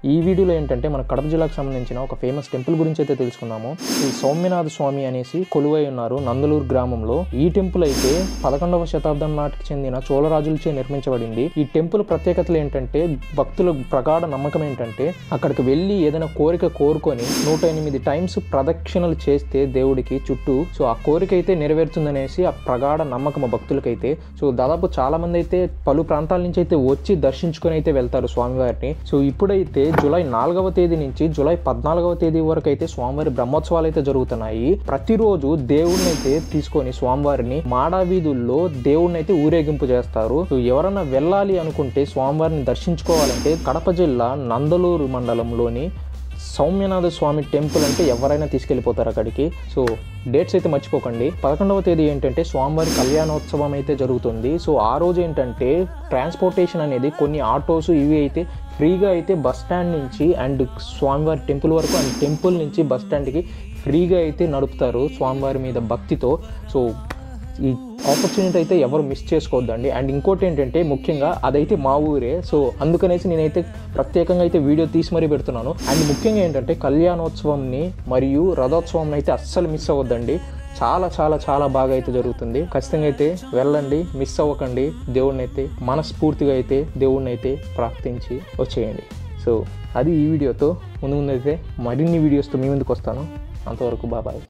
ఈ వీడియోలో ఏంటంటే మన కడప జిల్లాకు సంబంధించిన ఒక ఫేమస్ టెంపుల్ గురించి అయితే తెలుసుకుందాము. ఈ సౌమ్యనాథ స్వామి అనేసి కొలువై ఉన్నారు నందలూరు గ్రామంలో. ఈ టెంపుల్ అయితే 11వ శతాబ్దం నాటికి చెందిన చోళరాజులచే నిర్మించబడింది. ఈ టెంపుల్ ప్రత్యేకతలు ఏంటంటే భక్తుల ప్రగాఢ నమ్మకం ఏంటంటే అక్కడికి వెళ్ళి ఏదైనా కోరిక కోరుకొని 108 టైమ్స్ ప్రదక్షిణలు చేస్తే దేవుడికి చుట్టూ ఆ కోరిక అయితే నెరవేరుతుందనేసి ఆ ప్రగాఢ నమ్మకం భక్తులకైతే. దాదాపు చాలా మంది అయితే పలు ప్రాంతాల నుంచి అయితే వచ్చి దర్శించుకొని అయితే వెళ్తారు స్వామివారిని. ఇప్పుడైతే జూలై 4వ తేదీ నుంచి జూలై 14వ తేదీ వరకు అయితే స్వామివారి బ్రహ్మోత్సవాలు అయితే జరుగుతున్నాయి. ప్రతిరోజు దేవుడిని అయితే తీసుకొని స్వామివారిని మాడా వీధుల్లో దేవుడిని అయితే ఊరేగింపు చేస్తారు. ఎవరన్నా వెళ్ళాలి అనుకుంటే స్వామివారిని దర్శించుకోవాలంటే కడప జిల్లా నందలూరు మండలంలోని సౌమ్యనాథ స్వామి టెంపుల్ అంటే ఎవరైనా తీసుకెళ్ళిపోతారు అక్కడికి. డేట్స్ అయితే మర్చిపోకండి. 11వ తేదీ ఏంటంటే స్వామివారి కళ్యాణోత్సవం అయితే జరుగుతుంది. ఆ రోజు ఏంటంటే ట్రాన్స్పోర్టేషన్ అనేది కొన్ని ఆటోస్ ఇవి అయితే ఫ్రీగా అయితే బస్ స్టాండ్ నుంచి అండ్ స్వామివారి టెంపుల్ వరకు అండ్ టెంపుల్ నుంచి బస్ స్టాండ్కి ఫ్రీగా అయితే నడుపుతారు స్వామివారి మీద భక్తితో. ఈ ఆపర్చునిటీ అయితే ఎవరు మిస్ చేసుకోవద్దండి. అండ్ ఇంకోటి ఏంటంటే ముఖ్యంగా అదైతే మా ఊరే. అందుకనేసి నేనైతే ప్రత్యేకంగా అయితే వీడియో తీసి మరీ పెడుతున్నాను. అండ్ ముఖ్యంగా ఏంటంటే కళ్యాణోత్సవంని మరియు రథోత్సవం అయితే అస్సలు మిస్ అవ్వద్దండి. చాలా చాలా చాలా బాగా అయితే జరుగుతుంది. ఖచ్చితంగా అయితే వెళ్ళండి, మిస్ అవ్వకండి. దేవుడిని అయితే మనస్ఫూర్తిగా అయితే దేవుడిని అయితే ప్రార్థించి వచ్చేయండి. అది ఈ వీడియోతో ముందు అయితే మరిన్ని వీడియోస్తో మీ ముందుకు వస్తాను. అంతవరకు బాబాయ్.